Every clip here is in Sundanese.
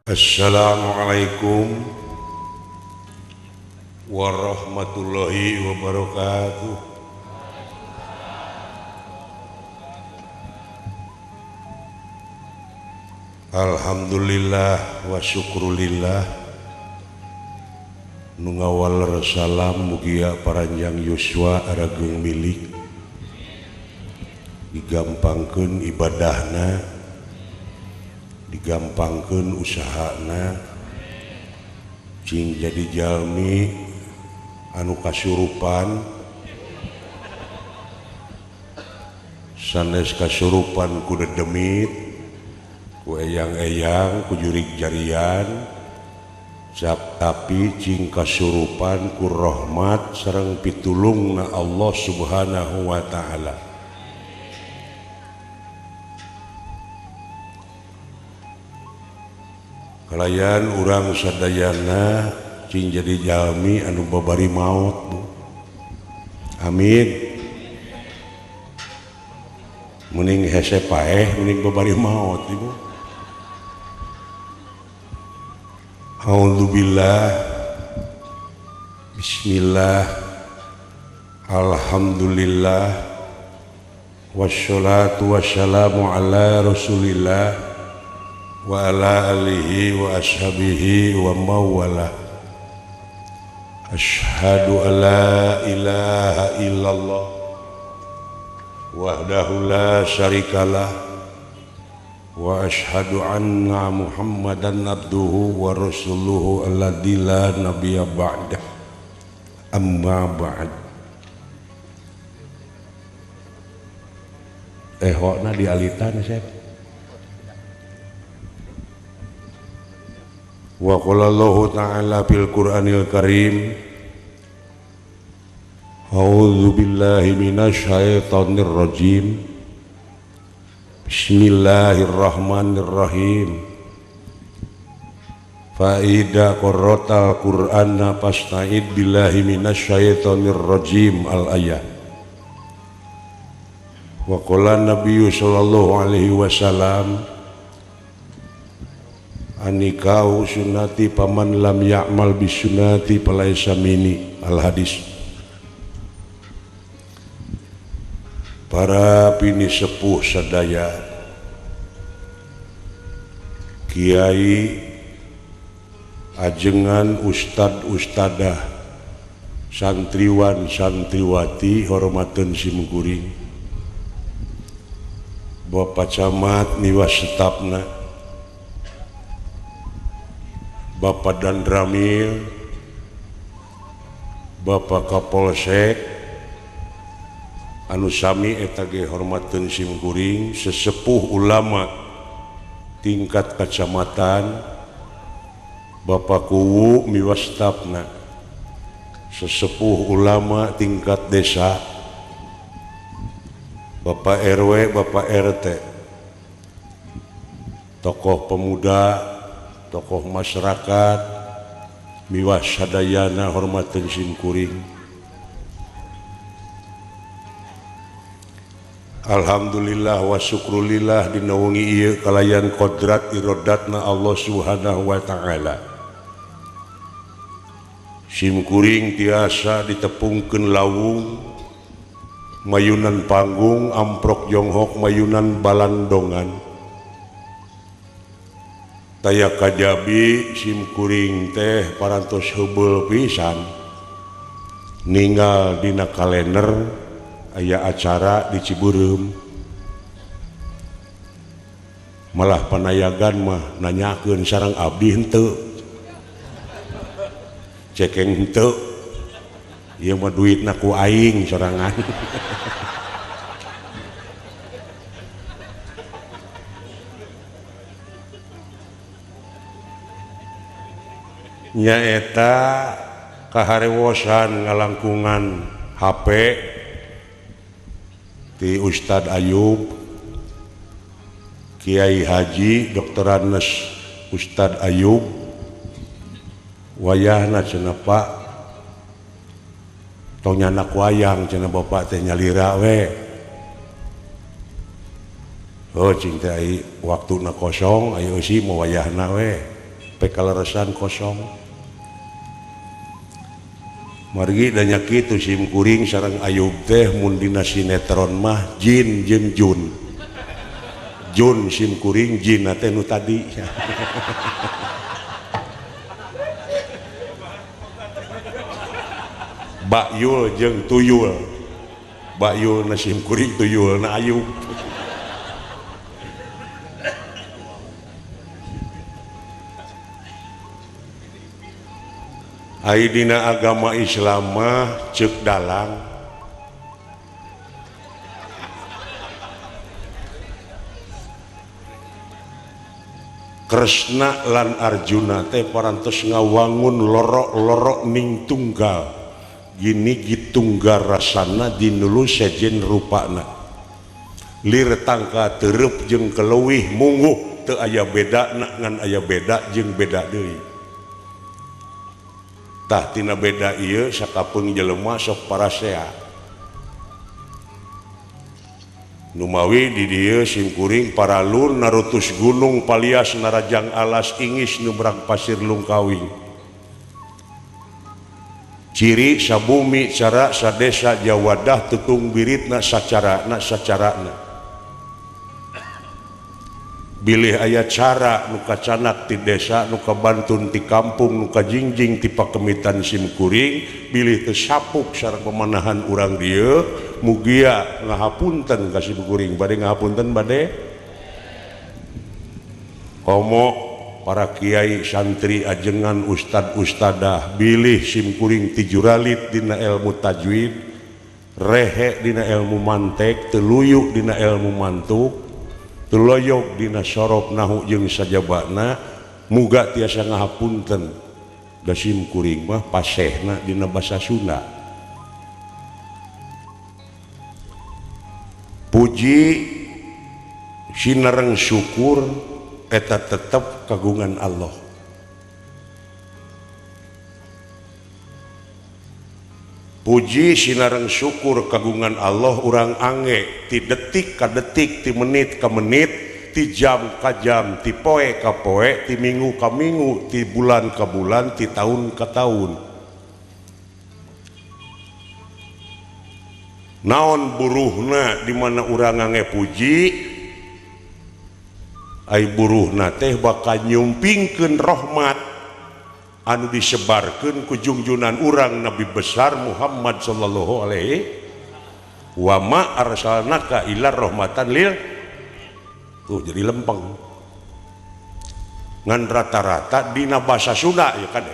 Assalamualaikum warahmatullahi wabarakatuh. Alhamdulillah wa syukrulillah nu ngawal salam mugia paranjang yuswa arageung milik digampangkeun ibadahna, digampangkeun usahana, cing jadi jalmi anu kasurupan, sanes kasurupan ku dedemit, ku eyang-eyang, ku jurig jarian, tapi cing kasurupan ku rahmat sareng pitulungna Allah Subhanahu wa ta'ala. Kalayan urang sadayana cing jadi jalmi anu babari maut, Bu. Amin. Mending hese paeh, mending babari maut, Ibu. A'udzubillah. Bismillah. Alhamdulillah. Wassalatu wassalamu ala Rasulillah wa ala alihi wa ashabihi wa mawala. Ashhadu an la ilaha illallah wahdahu la syarikalah wa ashhadu anna Muhammadan abduhu wa rasuluhu alladzi la nabiyya ba'dah. Amma ba'd. Hokna dialitan saya. Wa qala Allahu ta'ala fil Qur'anil Karim, a'udzu billahi minasy syaithanir rajim. Bismillahirrahmanirrahim. Fa idza qara'tal Qur'ana fasta'id billahi minasy syaithanir rajim al-ayah. Wa qala Nabiyyu sallallahu alaihi wasallam, anikau sunnati paman lam ya'mal bisunnati falaisa minni. Al-hadis. Para bini sepuh sadaya, kiai, ajengan, ustad-ustadah, santriwan santriwati hormateun simkuring, Bapak Camat niwas setapna, Bapak Dandramil, Bapak Kapolsek, anu sami eta ge hormateun simkuring, sesepuh ulama tingkat kecamatan, Bapak Kuwu miwastapna, sesepuh ulama tingkat desa, Bapak RW, Bapak RT, tokoh pemuda, tokoh masyarakat, miwas sadayana hormateun simkuring. Alhamdulillah wa syukrulillah dinaungi ieu kalayan kodrat irodatna Allah Subhanahu wa ta'ala. Simkuring tiasa ditepungkeun lawung, mayunan panggung, amprok jonghok mayunan balandongan. Taya kajabi simkuring teh parantos heubeul pisan ninggal dina kalender aya acara di Ciberem, malah panayagan mah nanyakeun sareng abdi henteu, cekeng henteu, ieu mah duitna ku aing sorangan. Nyaeta kaharewosan ngalangkungan HP ti Ustad Ayub, Kiai Haji Dr. Anes Ustad Ayub, wayahna cenah Pak tong nyanak wayang cenah Bapak teh nyalira we. Oh cing teh waktuna kosong ayo eusi mau wayahna we. pekaleresan kosong margi danya kitu sim kuring sareng Ayub teh mun dina sinetron mah Jin jeung Jun Jun sim kuring Jin teh nu tadi Bakyul jeung Tuyul Bakyul na sim kuring Tuyul na Ayub ai dina agama Islam mah ceuk dalang Kresna lan Arjuna teh parantos ngawangun lorok-lorok ning tunggal gini gitunggal rasana dinulu sejen rupana lir tangka tereup jeung keleuwih mungguh teu aya bedana ngan aya beda jeung beda deui tah tina beda ieu sakapeung jelema sok parasea numawi di dieu sim kuring paralun narutus gunung palias narajang alas ingis nubrang pasir lungkawing ciri sabumi cara sadesa jawadah tutung biritna sacarana bilih aya cara nu kacanak ti desa nu kabantun ti kampung nu kajingjing ti pakemitan sim kuring bilih teu sapuk sareng pamanahan urang dieu mugia ngahapunten ka sim kuring bade ngahapunten bade komo para kiai santri ajengan ustad ustadah bilih sim kuring ti juralit dina ilmu tajwid rehe dina ilmu mantek teluyu dina ilmu mantuk teloyok dina sorop nahu jeung sajabana muga tiasa ngahapunten da sim kuring mah pasehna dina basa Sunda puji sinareng syukur eta tetep kagungan Allah puji sinareng syukur kagungan Allah urang angge ti detik ka detik ti menit ka menit ti jam ka jam ti poe ka poe ti minggu ka minggu ti bulan ka bulan ti tahun ka tahun naon buruhna di mana urang angge puji ai buruhna teh bakal nyumpingkeun rahmat anu disebarkeun ku junjunan urang Nabi besar Muhammad sallallahu alaihi wa ma arsalnaka illa rahmatan lil tuh jadi lempeng ngan rata-rata dina basa Sunda ya kan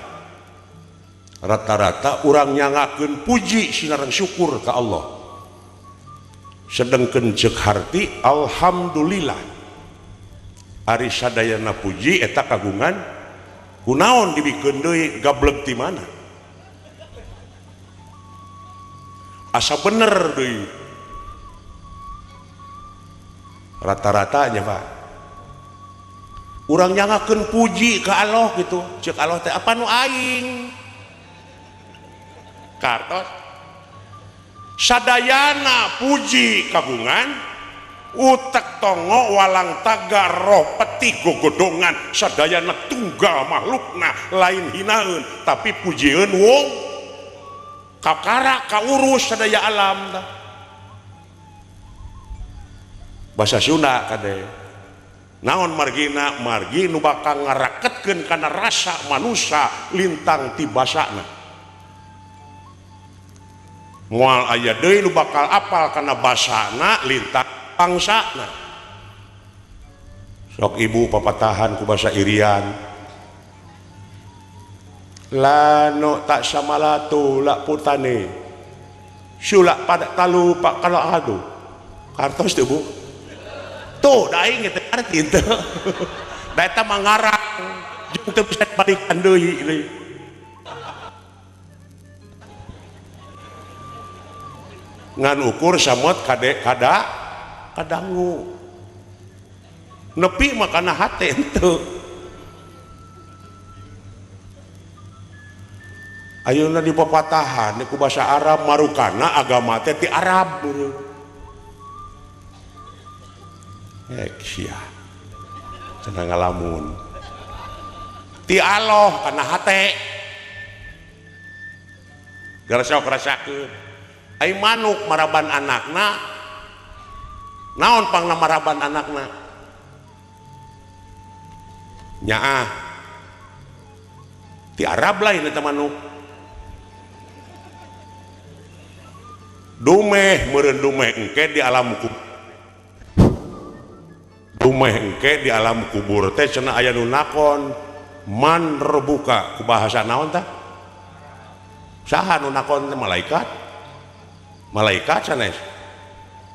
rata-rata urang nyangakeun puji sinareng syukur ka Allah sedengkeun ceuk harti alhamdulillah ari sadayana puji eta kagungan kunaon dibikeun deui gablek ti mana asa bener deui rata-rata nya Pak urang nyangakeun puji ka Allah gitu ceuk Allah teh apa nu aing kartos sadayana puji kagungan utek tongo walang taga roh peti gogodongan sadayana tunggal makhlukna lain hinaeun tapi pujieun wong kakara kaurus sadaya alam tah basa Sunda kade naon margina margi nu bakal ngaraketkeun kana rasa manusia lintang ti basana moal aya deui nu bakal apal kana basana lintang bangsana sok ibu papatahan ku basa Irian lano tak samalatu lak putane sulak pada talu pak kalau adu kartos tuh bu tuh daing itu arti itu data mangarang jeung teu bisa balikan deui ngan ukur samot kade kada kadangu nepi makana hate ente ayeuna di pepatahan ku basa Arab marukana agama teh ti Arab sia cenah ngalamun ti Allah kana hate gara sok rasakeun ai manuk maraban anakna naon pangna maraban anakna nyaah ti Arab lain eta manuk dumeh meureun dumeh engke di alam kubur dumeh engke di alam kubur teh cenah aya nu nakon man rebuka ku bahasa naon tah saha nu nakon teh malaikat sanes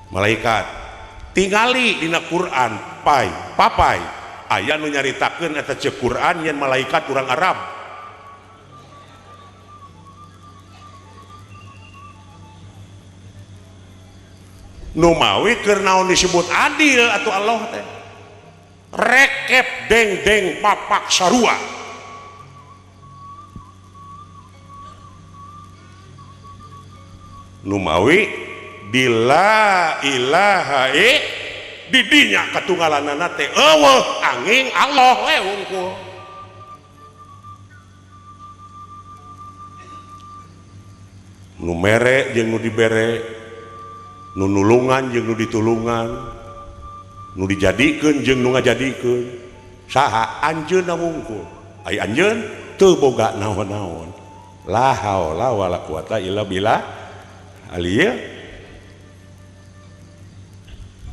malaikat tingali dina Quran papai aya nu nyaritakeun eta ceuk Quran yen malaikat urang Arab nu mawi keur naon disebut adil atuh Allah teh rekep deng papak sarua nu mawi bila ilaha didinya katunggalanana teh eueuh angin Allah we wungkul nu mere jeung nu dibere nu nulungan jeung nu ditulungan nu dijadikeun jeung nu ngajadikeun saha anjeunna wungkul ai anjeun teu boga naon-naon la haula wala quwata illa billah alieu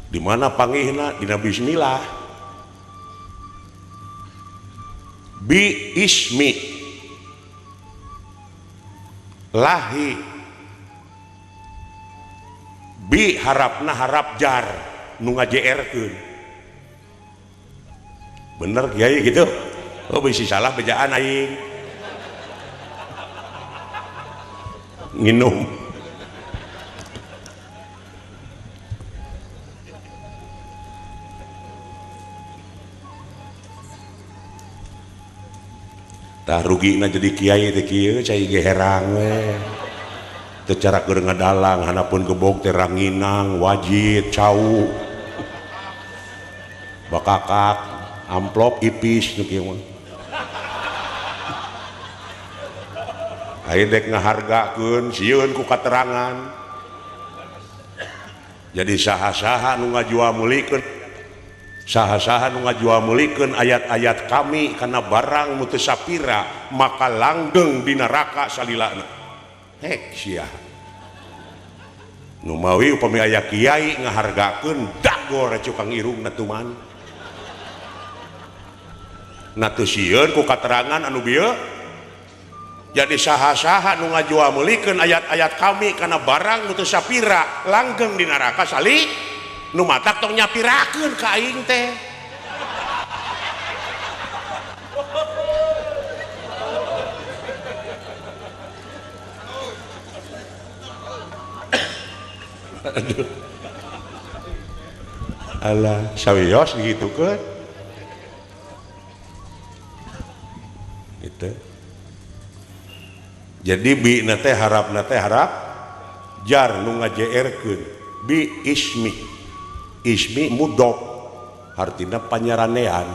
di mana pangihna dina bismillah bi ismi lahi bi harapna harap jar nu ngajeerkeun bener kiai gitu oh bisi salah bejaan aing nginum tah rugina jadi kiai teh kieu cai ge herang we teu cara keur ngadalang hanapun gebog teh ranginang wajib cau bakakak amplop ipis nu kieu mah aya dek ngahargakeun sieun ku katerangan jadi saha-saha nu ngajual meulikeun saha-saha nu ngajual meulikeun ayat-ayat kami kana barang nu teu sapira maka langgeng di neraka salilana hek sia nu mawi upami aya kiai ngahargakeun dagor cukang irungna tuman na teu sieun ku katerangan anu bieu jadi saha-saha nu ngajual meulikeun ayat-ayat kami kana barang nu teu sapira langgeng di neraka sali nu matak tong nyapirakeun ka aing teh aduh alah sawios gitu kan itu jadi bi nate harap jar nu ngajeerkeun bi ismi mudhof artina panyaranean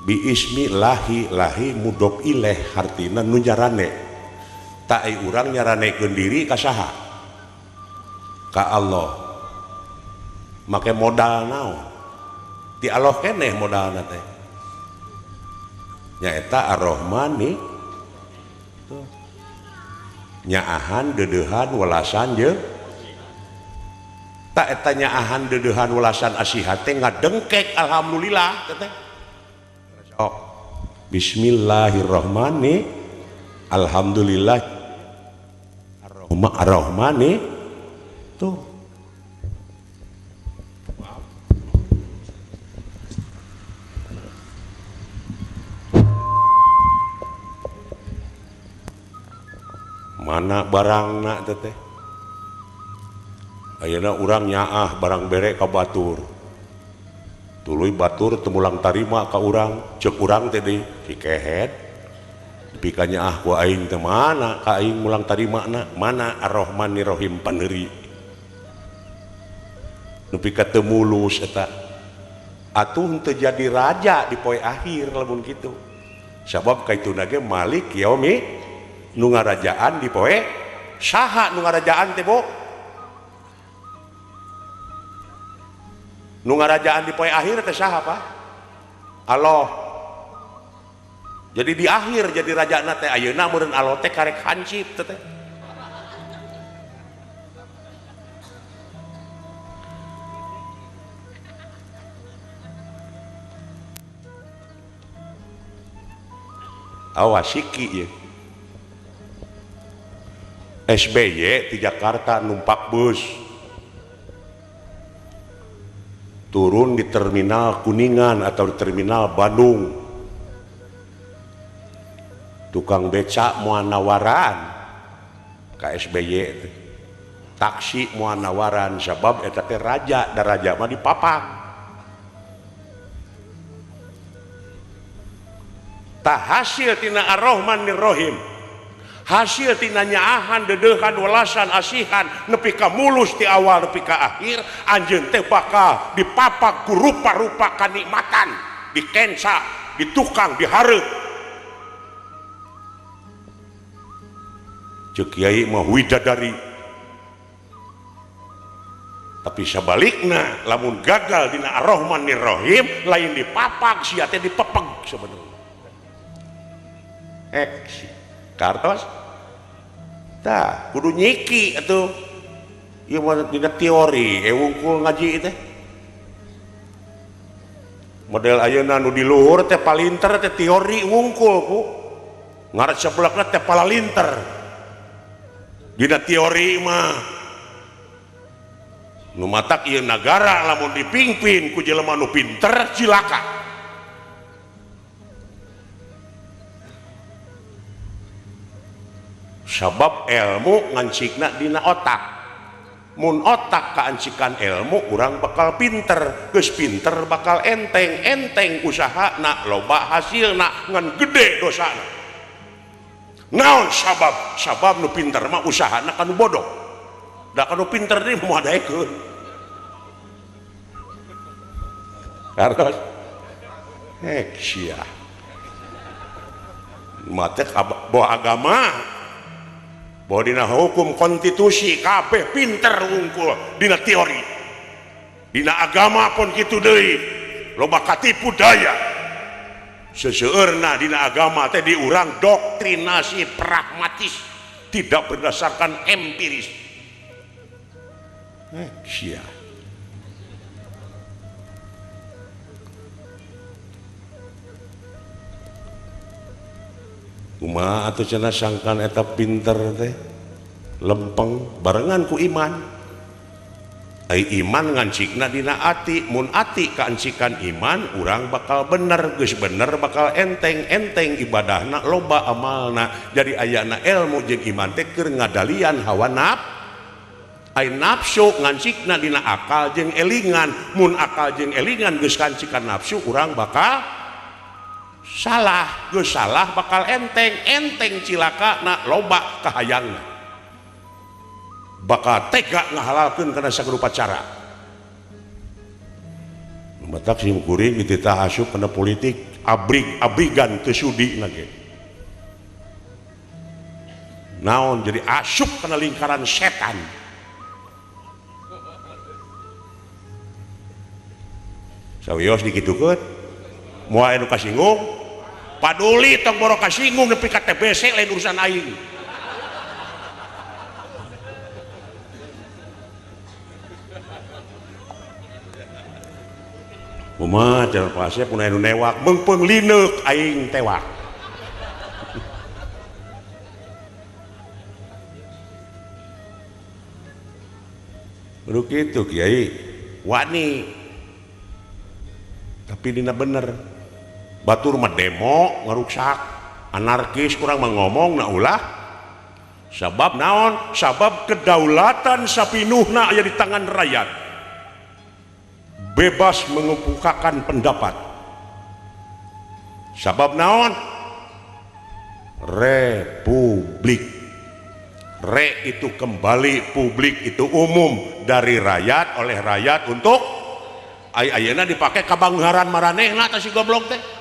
bi ismi lahi mudhof ilaih artina nu nyarane tak urang nyaranekeun diri ka saha ka Allah make modal naon ti Allah keneh modalna teh nyaeta Ar-Rahmani nyaahan dedeuhan welasan jeung tak eta nyaahan dedeuhan welasan asihat teh ngadengkek alhamdulillah teh sok bismillahirrahmanirrahim alhamdulillah ar-rahmani tuh mana barangna teh ayeuna urang nyaah barang bere ka batur tuluy batur teu mulang tarima ka urang ceuk urang teh deui dikehet dipika nyaah ku aing teh mana ka aing mulang tarimana mana ar-rahmanir-rahim paneuri nu pika teu mulus eta atuh teu jadi raja di poe akhir lamun kitu sabab kaitu nage Malik yaumi nu ngarajaan di poe saha nu ngarajaan teh Bo nu ngarajaan di poe akhir teh saha Pak Allah jadi di akhir jadi rajana teh ayeuna meureun Allah teh karek hancip teh awasiki ya SBY di Jakarta numpak bus turun di terminal Kuningan atau di terminal Bandung tukang beca moal nawaran ka SBY taksi moal nawaran sabab eta teh raja da raja mah dipapang tah hasil tina Ar-Rahman Ar-Rahim hasil tina nyaahan dedeuhan welasan asihan nepi ka mulus ti awal nepi ka akhir anjeun teh bakal dipapak ku rupa-rupa kanikmatan dikensa ditukang dihareup ceuk kiai mah widadari tapi sabalikna lamun gagal dina Ar-Rahman Ar-Rahim lain dipapak sia teh dipepeg sebenarnya kartos tah kudu nyiki atuh ieu mah dina teori wungkul ngaji teh model ayeuna nu di luhur teh palinter teh teori wungkul ku ngaran sebelakna teh palalinter dina teori mah nu matak ieu nagara lamun dipingpin ku jelema nu pinter cilaka sabab ilmu ngancikna dina otak mun otak kaancikan ilmu urang bakal pinter geus pinter bakal enteng usahana loba hasilna ngan gede dosana naon sabab nu pinter mah usahana kanu bodoh da kanu pinter deui moal daekeun hartos sia mate bawa agama bahwa dina hukum konstitusi kabeh pinter wungkul dina teori dina agama pun kitu deui loba katipu daya seseueurna dina agama teh diurang doktrinasi pragmatis tidak berdasarkan empiris sia kumaha atuh cenah sangkan eta pinter teh lempeng barengan ku iman ai iman ngancikna dina ati mun ati kaancikan iman urang bakal bener geus bener bakal enteng ibadahna loba amalna jadi ayana ilmu jeung iman teh keur ngadalian hawa ai nafsu ngancikna dina akal jeung elingan mun akal jeung elingan geus kancikan nafsu urang bakal salah geus salah bakal enteng cilaka na loba kahayangna bakal tega ngahalalkeun kana sagerupa cara matak sim kuring dititah asup kana politik abrigan teu sudi lagi naon jadi asup kana lingkaran setan sawios dikitukeun moal anu kasinggung paduli tong boro kasinggung nepi ka TBC lain urusan aing kumaha cenah Pak Asep mun anu newak meungpeung lineuk aing tewak kudu kitu Kiai wani tapi dina bener batur mah demo ngaruksak anarkis kurang mengomong na ulah sabab naon sabab kedaulatan sapinuhna aya di tangan rakyat bebas mengemukakan pendapat sabab naon republik re itu kembali publik itu umum dari rakyat oleh rakyat untuk ayeuna dipakai kabangharan maranehna tah si goblok teh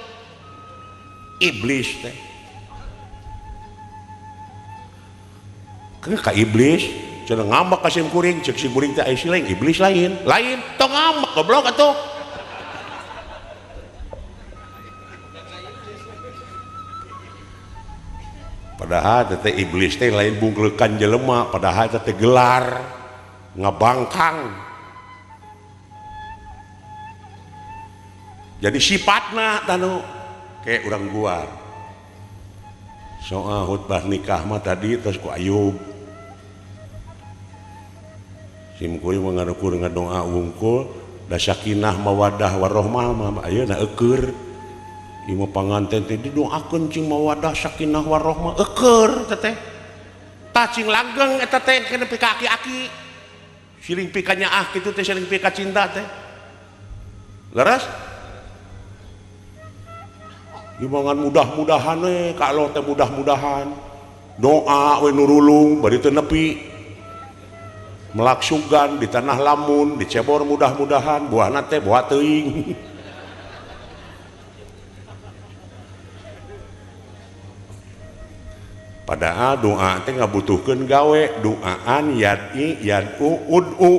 iblis teh ka iblis cenah ngambek ka sim kuring cek sim kuring teh aya si lain iblis lain tong ngambek goblok atuh padahal teh iblis teh lain bungkeukan jelema padahal teh gelar ngabangkang jadi sifatna tanu kayak orang gua soal khutbah nikah mah tadi terus ku Ayub sim kuring mengarukur ngadoa wungkul da sakinah mawadah warahmah mah ayeuna eukeur ieu panganten teh didoakeun cing mawadah sakinah warahmah eukeur teh tah cing langgeng eta teh kana pi ka aki-aki siring pi ka nyaah kitu teh siring pi ka cinta teh leres imangan mudah-mudahan we ka Allah teh mudah-mudahan doa we nurulung bari teu nepi melaksugan di tanah lamun dicebor mudah-mudahan buahna teh buah teuing padahal doa teh ngabutuhkeun gawe doaan yad'i yad'u ud'u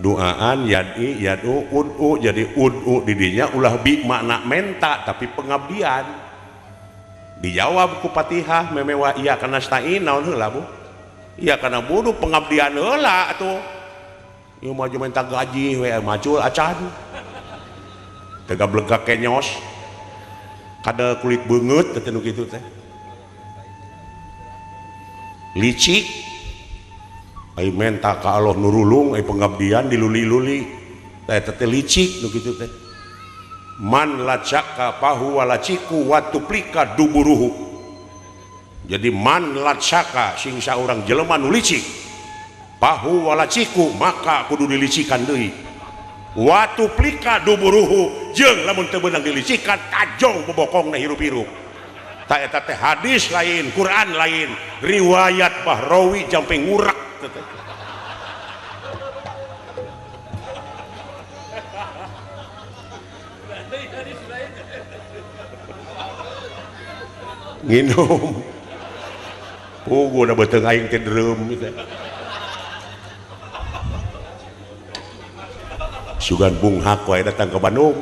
doaan yad'i yad'u ud'u jadi ud'u didinya ulah bi makna menta tapi pengabdian dijawab ku Fatihah memewa iya kana stain naon heula Bu iya kana budu pengabdian heula atuh ieu mah menta gaji we macul acan teu gablegak kenyos kada kulit beungeut teh nu kitu teh licik ai menta ka Allah nurulung ai pengabdian diluli-luli teh teh licik nu kitu teh man lacaka pahu walaciku watuplika duburuhu jadi man lacaka sing saurang jelema nu licik pahu walaciku maka kudu dilicikan deui watuplika duburuhu jeung lamun teu beunang dilicikan kajong bobokongna hirup-hirup ta eta teh hadis lain Quran lain riwayat Bahrawi jampe ngurak nginum pugu na beteung aing teh dreum gitu sugan bunghak wae datang ke Bandung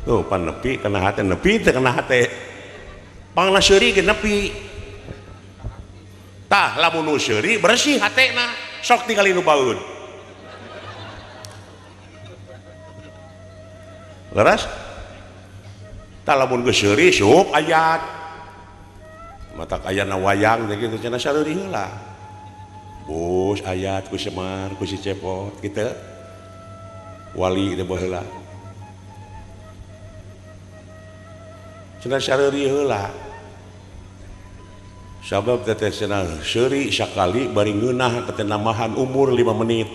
tuh pan nepi kana hate nepi teh kana hate pangna seuri ge nepi tah lamun nu seuri bersih hatena sok tingali nu baeud leres tah lamun geus seuri sup ayat matak ayana wayang teh kitu cenah sareuri heula bos ayat ku Semar ku si Cepot kitu wali teh baheula cenah sareuri heula sabab teh cenah seuri sakali bari ngeunah teh namahan umur 5 menit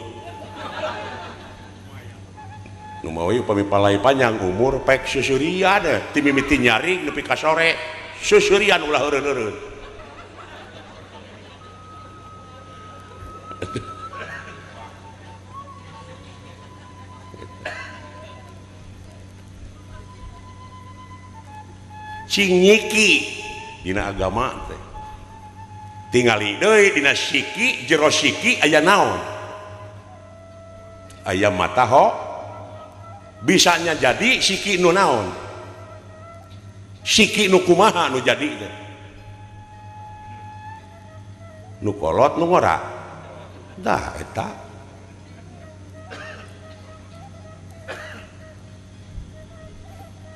nu mawi upami palai panjang umur pek susurian ti mimiti nyaring nepi ka sore susurian ulah eureun-eureun cing nyiki dina agama teh tingali deui dina siki jero siki aya naon aya mataho bisanya jadi siki nu naon siki nu kumaha nu jadi teh nu kolot nu ngora dah eta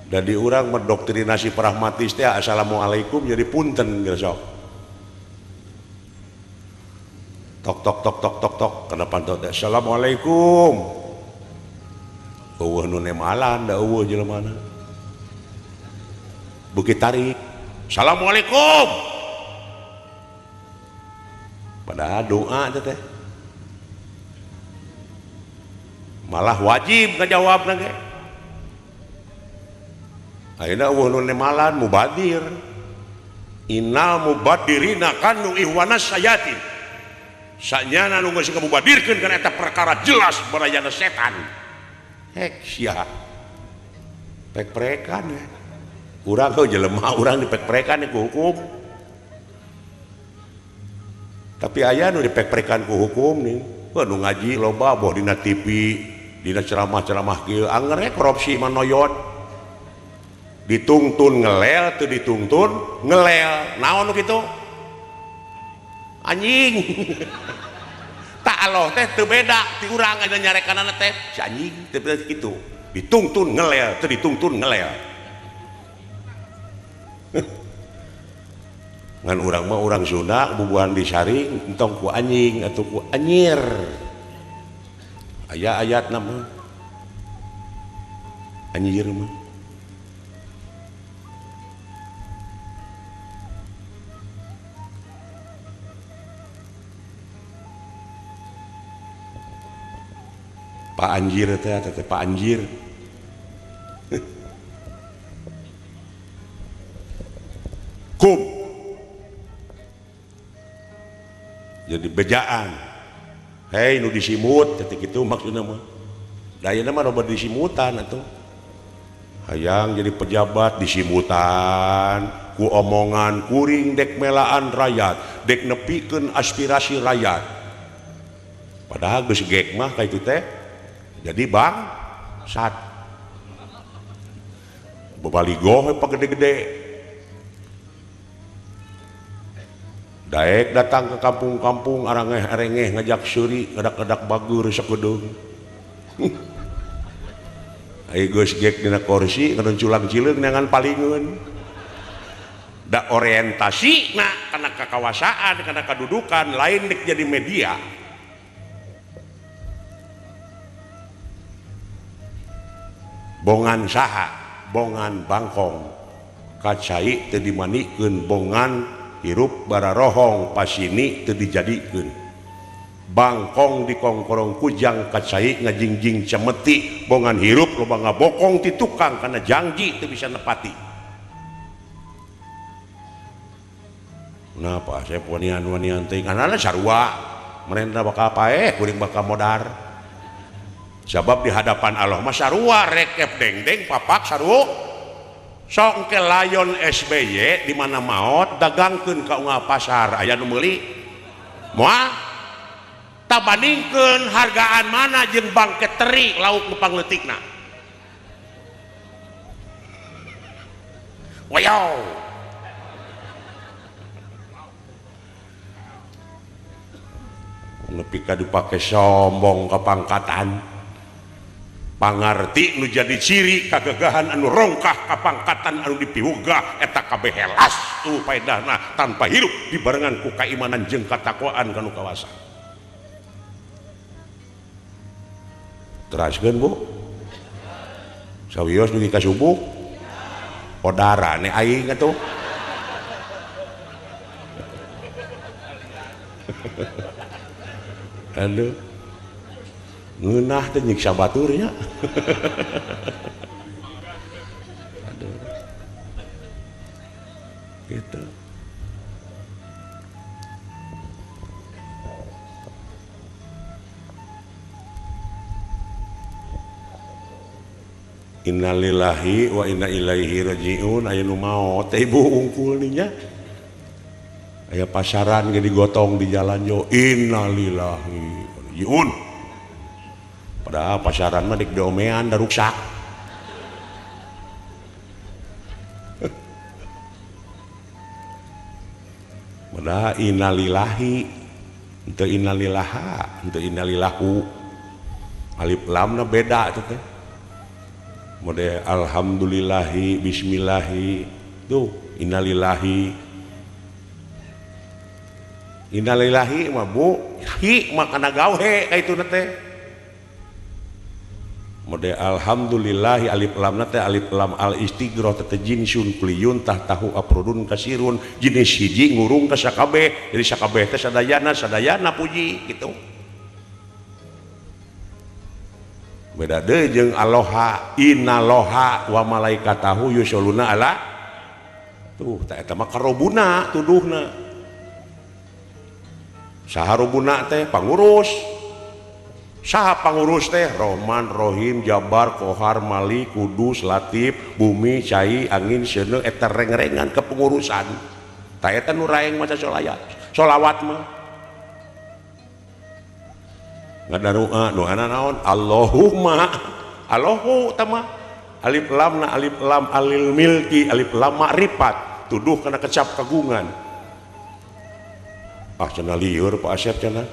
dari urang mendoktrinasi pragmatis teh assalamualaikum jadi punten sok tok tok tok tok tok tok kenapa teh assalamualaikum eueuh nu nemalan da eueuh jelemana Bukit Tarik assalamualaikum padahal doa teh malah wajib ngajawabna ge ayeuna eueuh nu nemalan mubadir innal mubaddirina kanu ihwanas sayatin sanyana nu geus ngamubadirkeun kana eta perkara jelas barayana setan hek sia pek-perekan ya urang teh jelema urang dipek-perekan ku hukum tapi aya nu dipek-perekan ku hukum nih nu ngaji loba boh dina TV dina ceramah-ceramah kieu angger korupsi manoyot ditungtun ngelel tuh ditungtun ngelel naon nu kitu anjing tak Allah teh teu beda ti urang aya nyarekanana teh si anjing teh kitu ditungtun ngelel tuh ditungtun ngelel ngan urang mah urang Sunda bubuhan disaring entong ku anjing atau ku anyir aya ayatna mah anyir mah Pak Anjir teh Pak Anjir kum jadi bejaan hei nu disimut ketik itu maksudnya mah daya mah loba disimutan atuh hayang jadi pejabat disimutan ku omongan kuring dek melaan rakyat dek nepikeun aspirasi rakyat padahal geus gek mah ka itu teh jadi bang sat bebaligo we pagede-gede daek datang ke kampung-kampung arengeh ngajak seuri ngadak-ngadak bagur sakedeung ai geus gek dina kursi ngadon culang cileung neangan palingeun da orientasi na kana kekawasaan kana kedudukan lain dek jadi media bongan saha bongan bangkong kacai teu dimanikeun bongan hirup bararohong pasini teu dijadikeun bangkong dikongkorong kujang kacai ngajingjing cemeti bongan hirup loba ngabokong ti tukang kana janji teu bisa nepati napa saya wanian-wanian teh anana sarua merenta bakal paeh kuring bakal modar sebab di hadapan Allah mah sarua rekep dengdeng papak saru sok ke layon SBY di mana maot dagangkeun ka unggal pasar aya nu meuli moal tabandingkeun hargaan mana jeung bangket teri lauk nu pangleutikna wayaw nepi ka dipake sombong kapangkatan pangarti nu jadi ciri kagagahan anu rongkah kapangkatan anu dipiwugah eta kabeh helas tuh paedahna tanpa hirup dibarengan ku kaimanan jeung katakwaan kanu kawasan teraskeun Bu sawios dugi ka subuh odara ne aing atuh aduh ngeunah teh nyiksa baturnya aduh gitu innalillahi wa inna ilaihi rajiun aya nu maot teh ibu ungkul nya aya pasaran ge digotong di jalan jo innalillahi rajiun padahal pasaran mah dik diomean da ruksak padahal innalillahi henteu innalillaha henteu innalillahu alif lamna beda itu teh mode alhamdulillahi bismillahi tuh innalillahi mah Bu hi mah kana gawe ka itu teh mode alhamdulillahi alif lam teh alif lam al istighroh teh jinsun kuliyun tah tahu aprudun kasirun jenis hiji ngurung ka sakabeh jadi sakabeh teh sadayana puji gitu beda deui jeung aloha innaloha wa malaikatahu yusholluna ala tuh tak eta mah karobuna tuduhna saha robuna teh pangurus saha pangurus teh Rahman Rohim Jabar Kohar Malik Kudus Latif Bumi Cai Angin Seuneu eta reng-rengan kepengurusan tak eta nu raeng maca sholawat mah ngadaru'a doana naon Allahumma Allahu tama alif lam na alif lam alil milki alif lam ma'rifat tuduh kana kecap kagungan cenah lieur Pak Asep cenah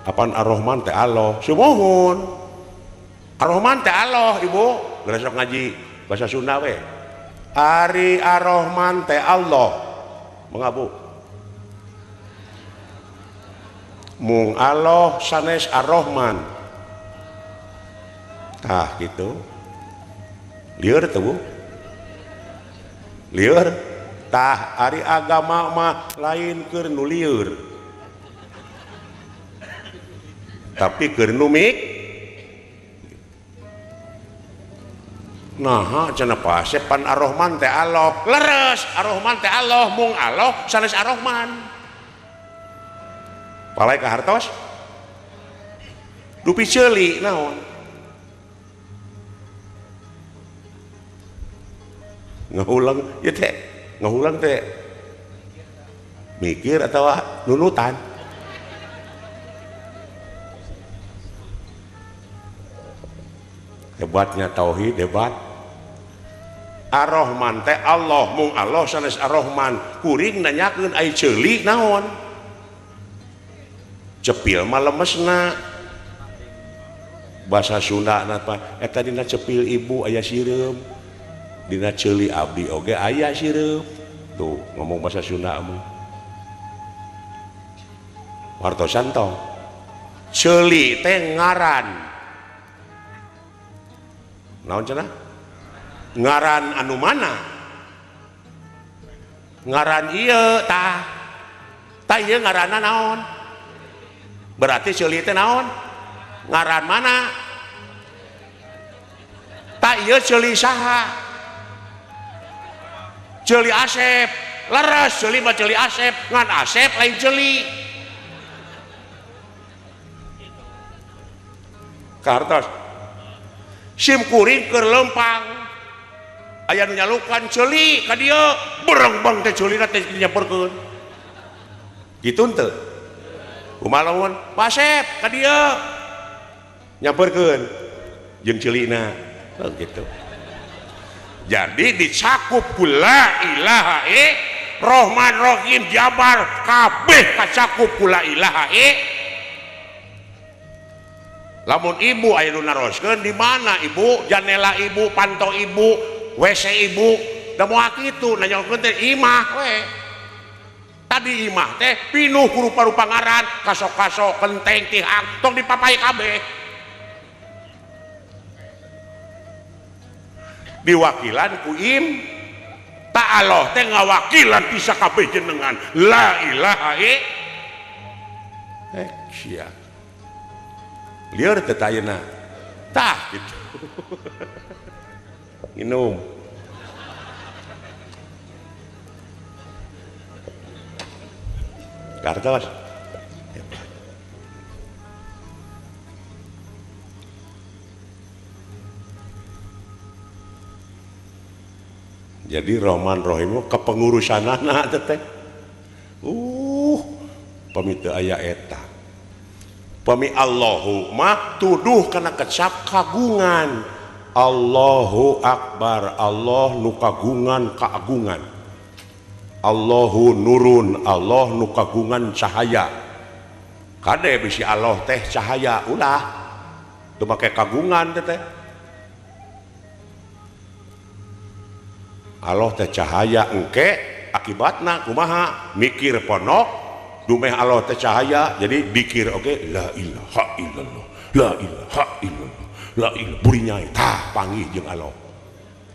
apaan Ar-Rahman teh Allah sumohun Ar-Rahman teh Allah ibu geus sok ngaji bahasa Sunda we Ari Ar-Rahman teh Allah mengabu mung Allah sanes Ar-Rahman tah gitu lieur teh Bu lieur tah ari agama mah lain keur nu lieur tapi keur nu mik nah cenah Pak pan Ar-Rahman teh Allah leres Ar-Rahman teh Allah mung Allah sanes Ar-Rahman palai ka hartos dupi ceuli naon ngahulang ya teh ngahulang teh mikir atau nunutan hebatnya tauhid hebat Ar-Rahman teh Allah mung Allah sanes Ar-Rahman kuring nanyakeun ai ceuli naon cepil mah lemesna bahasa Sunda apa eta dina cepil ibu aya sireum dina ceuli abdi oge aya sireum tuh ngomong bahasa Sunda mah wartosan tong ceuli teh ngaran naon cenah ngaran anu mana ngaran ieu tah ieu ngaranna naon berarti ceuli teh naon ngaran mana tah ieu ceuli saha ceuli Asep leres ceuli mah ceuli Asep ngan Asep lain ceuli kartos sim kuring keur lempang aya nu nyalukan ceuli ka dieu berengbang teh ceulina teh nyamperkeun kitu henteu kumaha lamun Pak Asep ka dieu nyamperkeun jeung ceulina gitu jadi dicakup pula ilaha Rahman Rahim Jabar kabeh kacakup pula ilaha lamun ibu aya nu naroskeun di mana ibu janela ibu panto ibu WC ibu da moal kitu nanyakeun teh imah we tadi imah teh pinuh ku rupa-rupa ngaran kasok-kasok kenteng tihang tong dipapai kabeh diwakilan ku im ta Allah teh ngawakilan bisa kabeh jenengan la ilaha sia lieur teh ayeuna tah gitu minum kartos jadi Rahman Rahim kepengurusanana teh pami teu aya eta pami Allahu mah tuduh kana kecap kagungan Allahu Akbar Allah nu kagungan kaagungan Allahu nurun Allah nu kagungan cahaya kade bisi Allah teh cahaya ulah teu make kagungan teh Allah teh cahaya engke akibatna kumaha mikir ponok dumeh Allah teh cahaya jadi dikir oke la ilaha illallah la ilaha illallah la ilaha buri nyai tah panggih jeung Allah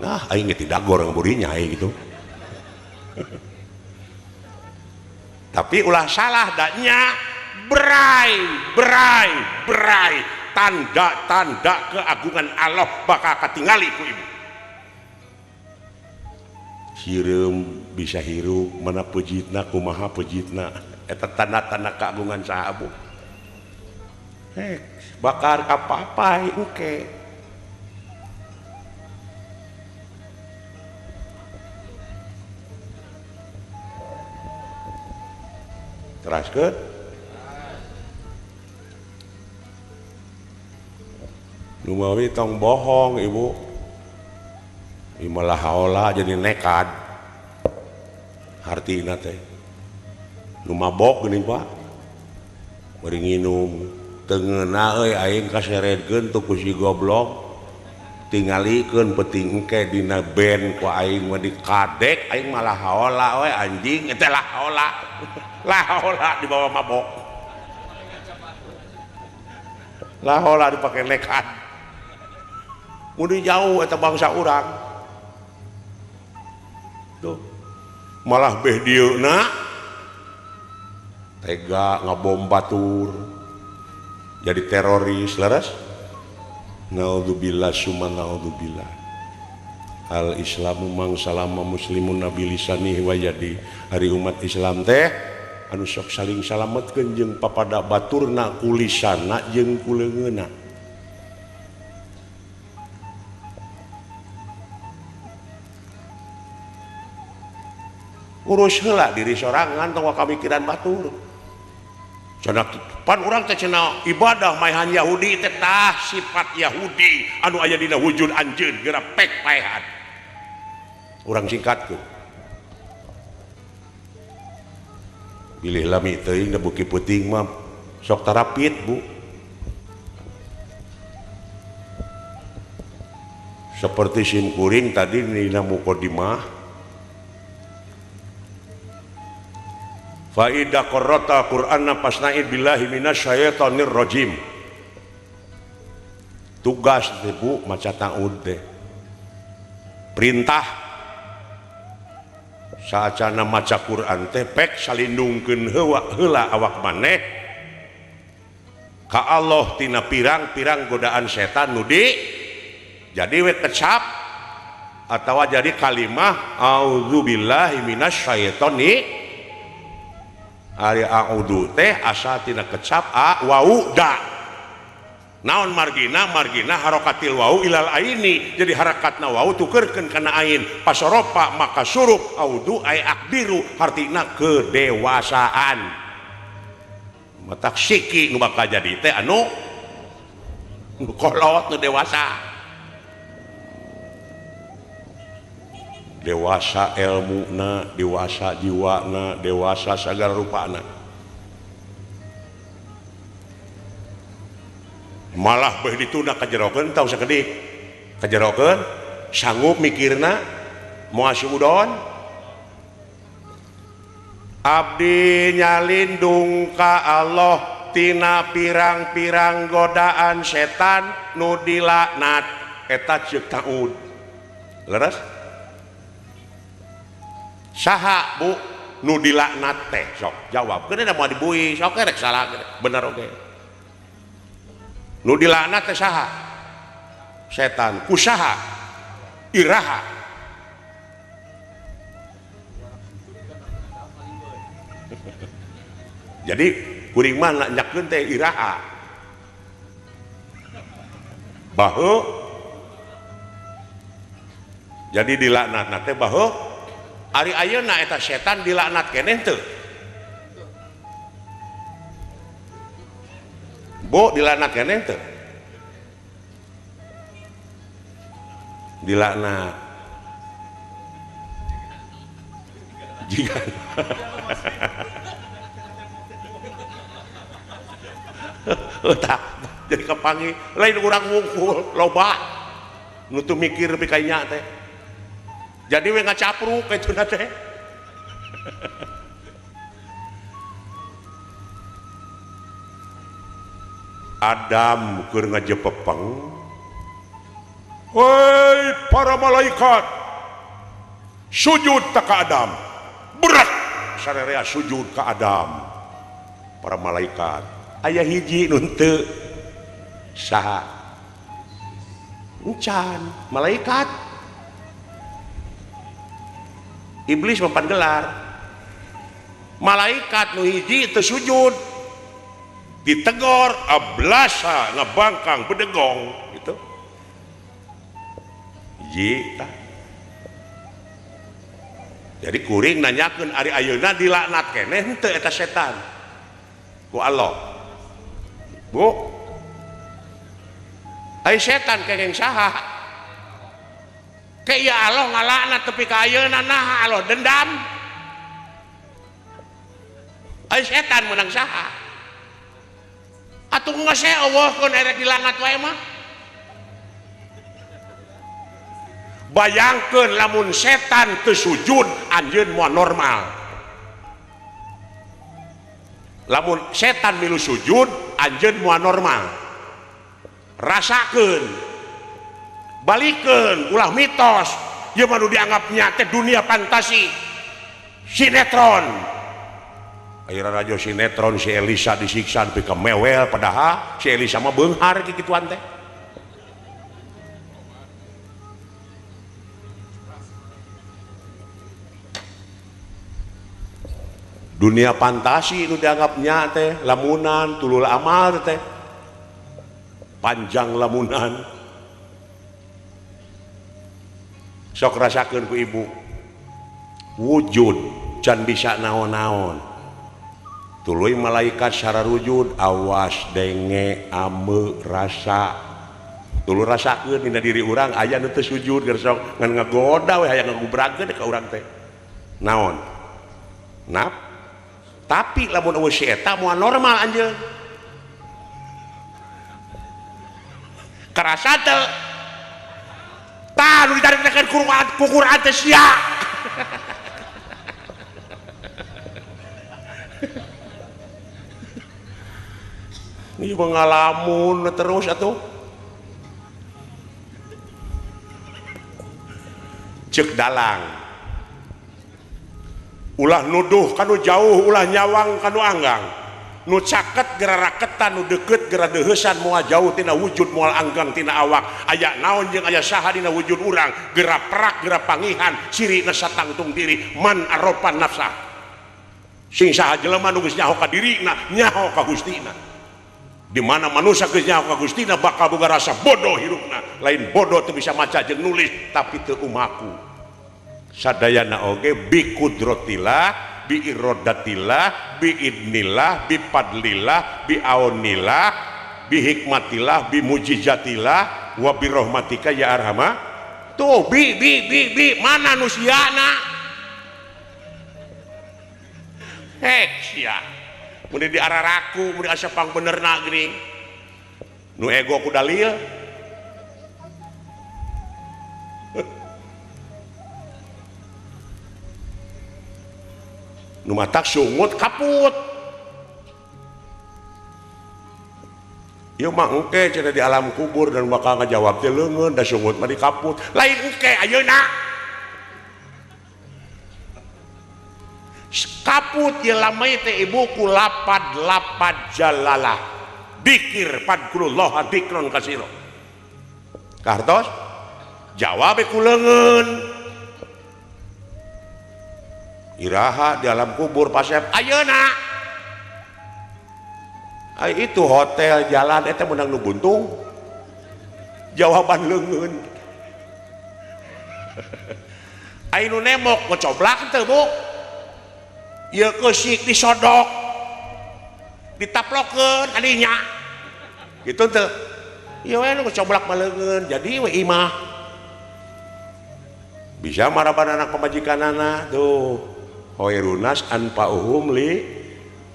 nah aing teh dagor jeung buri nyai gitu tapi ulah salah daknya berai tanda-tanda keagungan Allah bakal katingali ku ibu sireum bisa hirup mana pejitna kumaha pejitna eta tanda-tanda keagungan saha Bu bakar kapapai engke teraskeun nu mawi tong bohong Ibu malah haola jadi nekad hartina teh nu mabok geuning Pak bari nginum teu ngeuna euy aing kaseredkeun tu ku si goblok tingalikeun peuting engke dina band ku aing mah dikadek aing malah haola we anjing eta lah haola lah haola dibawa mabok lah haola dipake nekad mun jauh eta bangsa urang tuh malah beh dieuna tega ngabom batur jadi teroris leres naudzubillah summa naudzubillah al islamu mang salama muslimun nabi lisanihi wa yadi hari umat Islam teh anu sok saling salametkeun jeung papada baturna kulisanna jeung kuleungeunna urus heula diri sorangan tong kamikiran batur cenah pan urang teh cenah ibadah maehan Yahudi teh tah sifat Yahudi anu aya dina wujud anjeun geura pek paehan urang singkatkeun bilih lami teuing da buki peuting mah sok tarapit Bu seperti sim kuring tadi dina muqaddimah fa idza qara'ta Qur'ana fasna'id billahi minasyaitonir rajim tugas teh Bu maca ta'ud teh perintah saacana maca Quran teh pek salindungkeun heula awak maneh ka Allah tina pirang-pirang godaan setan nu jadi we kecap atawa jadi kalimah auzubillahi minasyaitonir ari a'udzu teh asa tina kecap wau da naon margina harakatil wau ilal aini jadi harakatna wau tukeurkeun kana ain pasoropa maka surup audzu ay akbiru artina kedewasaan matak siki nu bakal jadi teh anu kolot nu dewasa dewasa ilmuna dewasa jiwana dewasa sagala rupana malah beh dituna kajerokeun tau sakedik kajerokeun sanggup mikirna moal sudon abdi nyalindung ka Allah tina pirang-pirang godaan setan nu dilaknat eta ceuk ta'ud leres saha Bu nu dilaknat teh sok jawab keun da moal dibui sok rek salah bener oge nu dilaknat teh saha setan kusaha iraha jadi kuring mah nyakeun teh iraha baheuk jadi dilaknatna teh baheuk ari ayeuna eta setan dilaknat keneh teu Bu dilaknat keneh teu dilaknat jika tak jadi kepangi lain urang wungkul loba nutu mikir lebih kayaknya teh jadi we ngacapruk itu teh Adam keur ngajepepeng woi para malaikat sujud ka Adam berat sarerea sujud ka Adam para malaikat aya hiji nu teu saha encan malaikat iblis mempan gelar malaikat nu hiji teu sujud ditegor ablasa ngabangkang bedegong gitu hiji tah. Jadi kuring nanyakeun ari ayeuna dilaknat keneh henteu eta setan ku Allah bu ai setan kenging saha ke ya Allah ngalaknat tepi ka ayeuna naha Allah dendam ai setan menang saha atuh ngase eueuhkeun erek dilaknat wae mah bayangkeun lamun setan teu sujud anjeun moal normal lamun setan milu sujud anjeun moal normal rasakeun balikeun ulah mitos ieu mah nu dianggapnya teh dunia fantasi sinetron ayeuna radio sinetron si Elisa disiksa nepi ka mewel padahal si Elisa mah beunghar kikituan teh dunia fantasi nu dianggapnya teh lamunan tulul amal teh panjang lamunan sok rasakeun ku ibu wujud can bisa naon-naon tuluy malaikat secara wujud awas denge ame rasa tuluy rasakeun dina diri urang aya nu teu sujud keur sok ngan ngagoda we hayang ngagubrakeun ka urang teh naon nap tapi lamun eueuh si eta moal normal anjeun karasa teu tah nu ditarikeun ku Quran teh sia ieu mah ngalamun terus atuh ceuk dalang ulah nuduh kanu jauh ulah nyawang kanu anggang nu caket gera raketan nu deukeut gera deuheusan moal jauh tina wujud moal anggang tina awak aya naon jeung aya saha dina wujud urang gera perak gera pangihan sirina satangtung diri man aropan nafsah sing saha jelema nu geus nyaho ka dirina nyaho ka Gustina di mana manusia geus nyaho ka Gustina bakal boga rasa bodoh hirupna lain bodoh teu bisa maca jeung nulis tapi teu umaku sadayana oge bi kudratillah bi iradatillah bi idnillah bi fadlillah bi aunillah bi hikmatillah bi mujizatillah wa bi rahmatika ya arhama tuh bi mana nu siana hek sia mun di araraku mun asa pang benerna geuning nu ego ku dalil nu matak sungut kaput ieu mah engke cenah di alam kubur dan bakal ngajawab teh leungeun da sungut mah di kaput lain engke ayeuna kaput ieu lamai teh ibuku lapad jalalah dikir padkulullah dikron kasiro kartos jawab ku leungeun iraha di alam kubur pasep ayeuna ay itu hotel jalan eta menang nu buntung jawaban leungeun ay nu nemok ngocoblak teu bu ieu keusik disodok ditaplokeun adinya kitu teu ieu we nu ngocoblak mah leungeun jadi we imah bisa maraban anak pemajikanana tuh hoirunas anfa'uhum li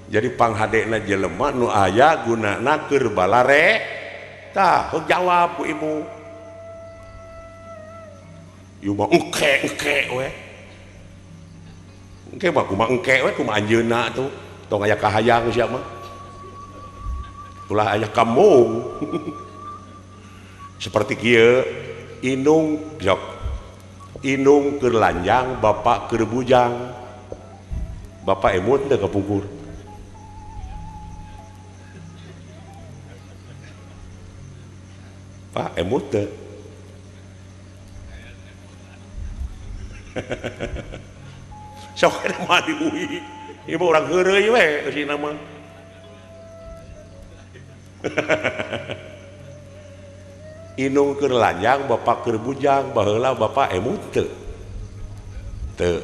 jadi panghadena jelema nu aya gunana keur balare tah jawab ku ibu ieu mah engke we engke mah kumaha engke we kumaha anjeunna tuh tong aya kahayang sia mah ulah aya kamung seperti kieu inung jok inung keur lanjang bapak keur bujang bapak emut teh kapungkur pak emut teh sok mah diuwi ibu orang heureuy we eusina mah inung keur lanjang bapak keur bujang baheula bapak emut teu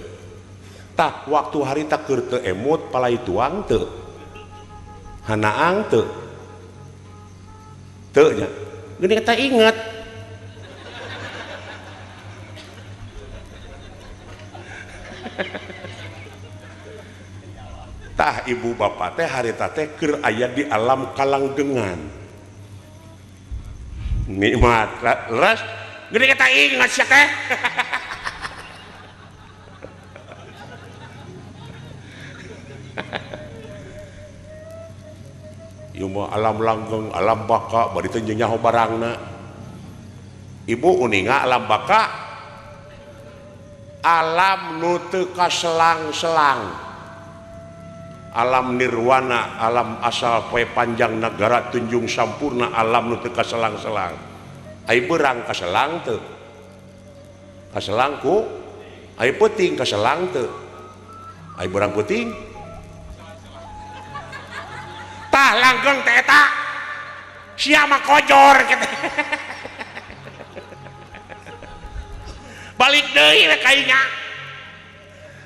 tak waktu harita keur teu emut palai tuang teu hanaang teu nya gini kata inget tah ibu bapak teh harita teh keur aya di alam kalanggengan nikmat leres gini kata inget sia teh ieu mah alam langgeng alam baka bari teu nyaho barangna ibu uninga alam baka alam nu teu kaselang-selang alam nirwana alam asal poe panjang nagara tunjung sampurna alam nu teu kaselang-selang ai beurang kaselang teu kaselang ku ai peuting kaselang teu ai beurang peuting tah langgeng teh eta sia mah kojor gitu balik deui we kainya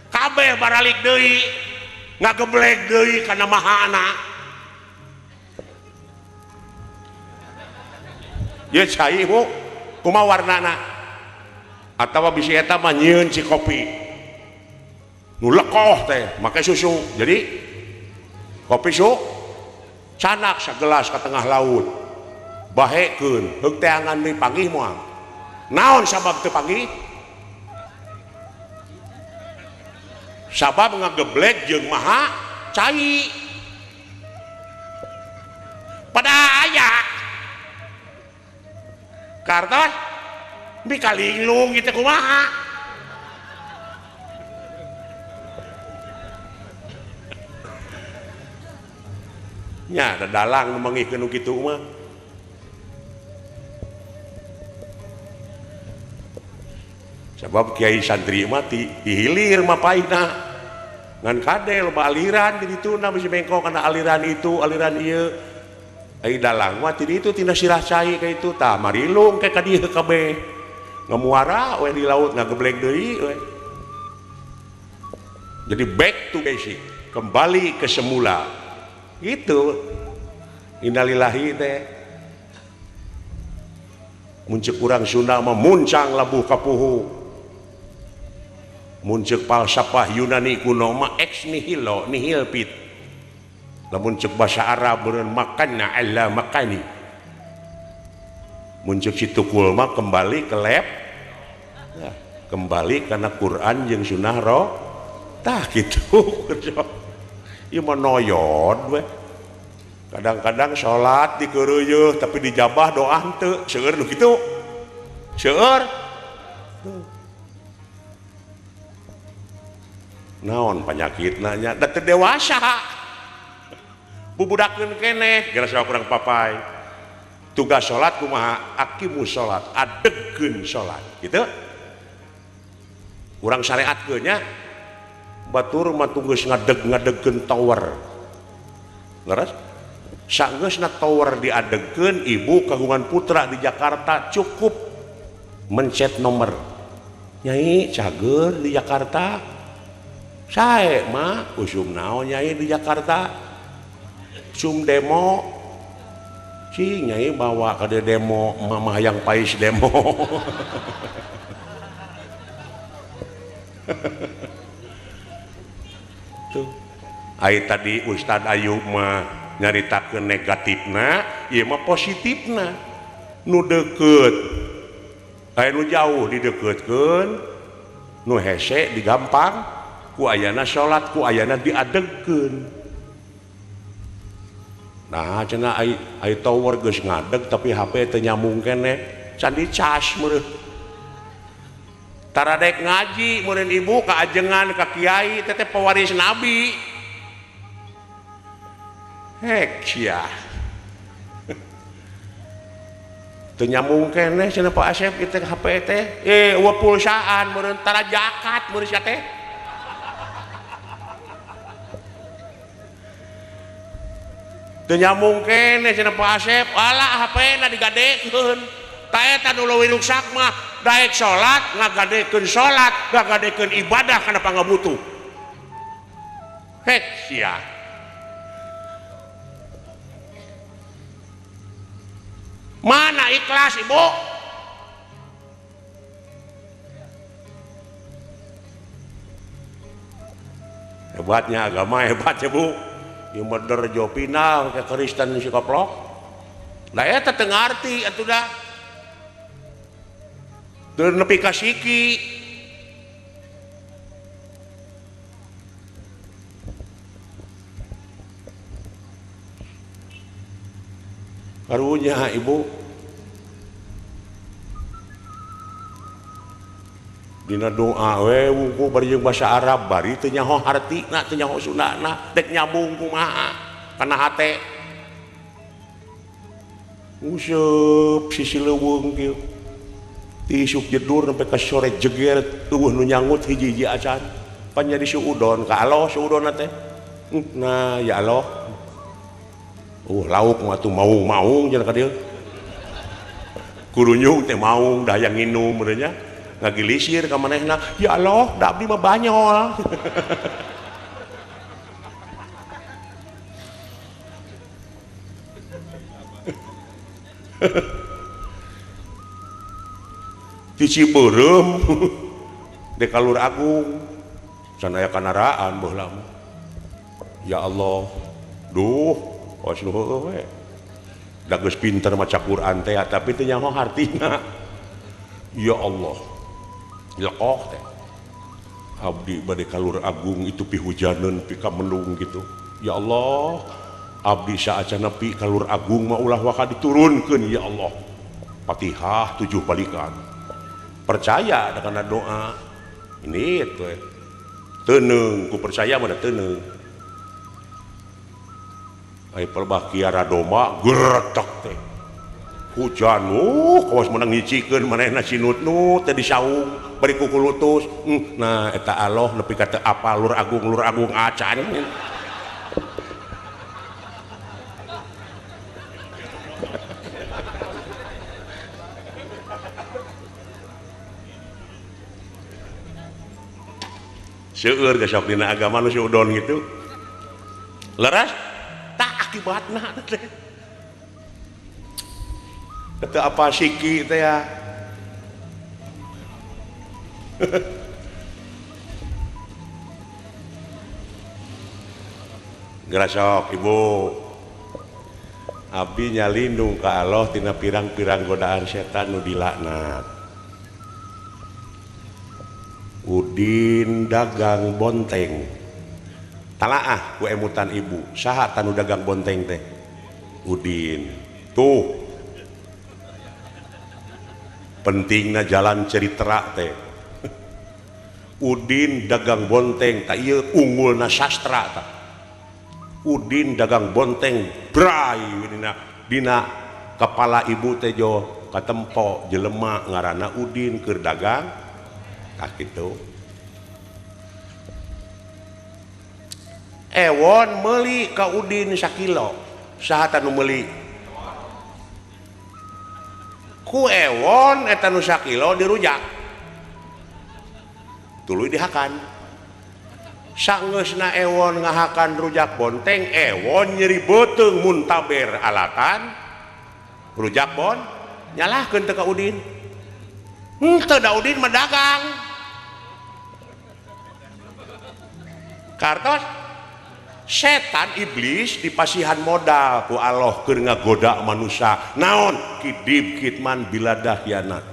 kabeh baralik deui ngageblek deui kana mahana ye cai bu kumaha warnana atawa bisi eta mah nyieun si kopi nu lekoh teh make susu jadi kopi su canak sagelas ka tengah laut bahekeun heug teh angan deui panggih moal naon sabab teu panggih sabab ngageblek jeung maha cai pada aya kartos bi kalinglung gitu kumaha nya dadalang mangihkeun nu kitu mah sebab kiai santri mah dihilir mah paina ngan kade loba aliran di dituna bisi bengkok kana aliran itu aliran ieu ai dalang mah ti ditu tina sirah cai ka itu tah marilung ke ka dieu kabeh ngamuara we di laut ngageblek deui we jadi back to basic kembali ke semula gitu innalillahi teh muncul kurang Sunda mah muncang labuh kapuhu muncul falsafah Yunani kuno mah ex nihilo nihil pit lamun cek bahasa Arab beureun makanna alla makani muncul situ kulma kembali ke lab ya, kembali karena Quran jeung sunnah roh tah gitu ieu mah noyon we kadang-kadang sholat dikeureueuh tapi dijabah doa henteu seueur nu kitu seueur naon panyakitna nya da teu dewasa bubudakeun keneh gara saha kurang papai tugas sholat kumaha aqimus sholat adegkeun sholat gitu urang syariatkeun nya batur mah tunggeus ngadegkeun tower leres sageusna tower diadegkeun ibu kagungan putra di Jakarta cukup mencet nomor nyai cager di Jakarta sae mah usum naon nyai di Jakarta sum demo cing nyai bawa ke demo mamah yang pais demo tuh ai tadi Ustad Ayub mah nyaritakeun negatifna ieu mah positifna nu deukeut aya nu jauh dideukeutkeun nu hese digampang ku ayana salat ku ayana diadegkeun nah cenah ai tower geus ngadeg tapi HP teu nyambung keneh can dicas meureun taradek ngaji meureun ibu ka ajengan ka kiai teh pewaris nabi hek sia teu nyambung keneh cenah Pak Asep ieu teh HP teh eueuh pulsaan meureun tara jakat meureun sia teh teu nyambung keneh cenah Pak Asep alah HP-na digadekeun ta eta nu leuwih ruksak mah daek salat ngagadekeun salat ngagadekeun ibadah kana pangabutuh hek sia mana ikhlas ibu hebatnya agama hebat ya bu yang bener jopina kayak Kristen si koplok nah eta teu ngarti atuh dah teu nepi ka siki karunya ibu dina doa we wungku bari jeung basa Arab bari teu nyaho hartina teu nyaho sundana dek nyambung kumaha kana hate useup sisi leuweung kieu ti isuk jedur sampai ka sore jeger eueuh nu nyangut hiji-hiji acan pan jadi suudon ka Allah suudonna teh nah ya Allah lauk mah tuh maung-maung jangan ka dieu kurunyung teh maung dah yang nginum merenya ngagilisir ka manehna ya Allah da abdi mah banyol ti Ciberem dek Kalur Agung sanaya kanaraan baheula ya Allah duh was nu heueuh we da geus pinter maca Quran teh tapi teu nyaho hartina ya Allah lekoh teh abdi bade Kalur Agung itu pihujaneun pi kamendung gitu ya Allah abdi saacana pi Kalur Agung mah ulah waka diturunkeun ya Allah Fatihah 7 balikan percaya dengan doa ini itu teuneung ku percaya mah teuneung ai pelbah kiara domba geretak teh hujan kawas menang nyicikeun manehna sinut-nut teh disaung bari ku kulutus nah eta Allah nepi ka teu apa Lur Agung acan seueur geus sok dina agama nu siudon gitu leras akibatna teh teu apa siki teh ya gerasok ibu abdi nyalindung ka Allah tina pirang-pirang godaan setan nu dilaknat Udin dagang bonteng talaah ku emutan ibu saha tanu dagang bonteng teh Udin tuh pentingna jalan cerita teh Udin dagang bonteng tak ieu unggulna sastra tak Udin dagang bonteng brai dina kepala ibu teh jo katempo jelema ngaranna Udin keur dagang tak kitu ewon meuli ka Udin sakilo saha tanu meuli ku ewon eta nu sakilo dirujak tuluy dihakan saeusna ewon ngahakan rujak bonteng ewon nyeri beuteung muntaber alatan rujak bon nyalahkeun teh ka Udin teu da Udin mah dagang kartos setan iblis dipasihan modal ku Allah keur ngagoda manusia naon kidib kitman biladah hianat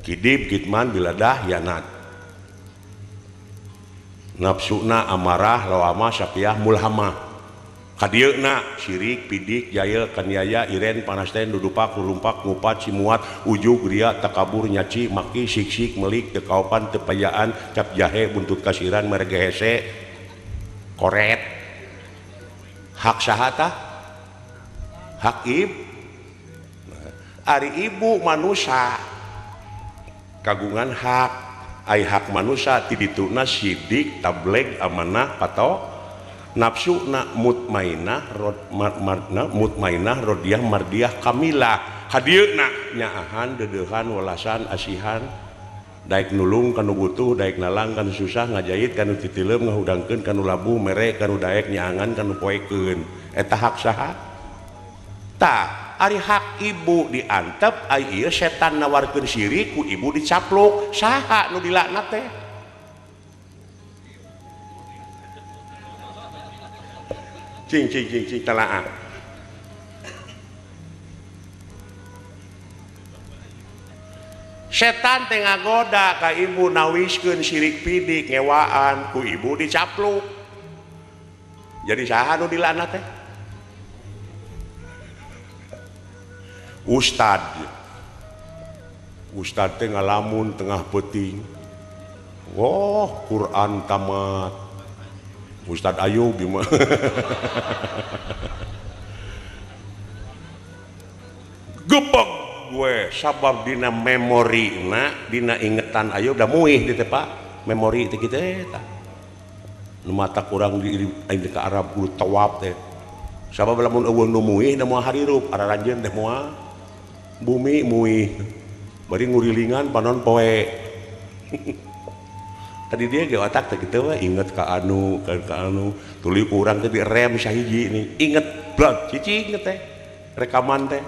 kidib kitman biladah hianat nafsuna amarah lawama sapiah mulhamah kadieuna syirik pidik jaya kaniaya iren panasten dudupak lulumpak ngupat simuat ujug ria takabur nyaci maki siksik melik tekaupan tepayaan cap jahe buntut kasiran merege hese koret hak sahata hak ari ibu manusia kagungan hak ai hak manusia ti dituna sidik tableg amanah nafsu na mutmainah mutmainah rodiyah mardiyah kamilah hadieuna nyaahan dedehan welasan asihan daek nulung kanu butuh daek nalang kanu susah ngajahit kanu titileum ngahudangkeun kanu labuh mere kanu daek nyaangan kanu poekeun eta hak saha tah ari hak ibu diantep ai ieu setan nawarkeun sirik ku ibu dicapluk saha nu dilaknat teh cing talaah setan teh ngagoda ka ibu nawiskeun sirik pidik ngewaan ku ibu dicapluk jadi saha nu dilaknat teh ustad teh ngalamun tengah peuting Quran tamat Ustad Ayub gimana gebek gue sabab dina memori dina ingetan Ayub dah muih di tepa memori itu kita nu mata kurang di ke Arab kudu tawab teh sabab lamun eueuh nu muih da moal harirup araranjeun teh moal bumi muih bari ngurilingan panon poe tadi dia ge otak teh kitu we inget ka anu tuluy urang teh direm sahiji nih inget blog cicing teh rekaman teh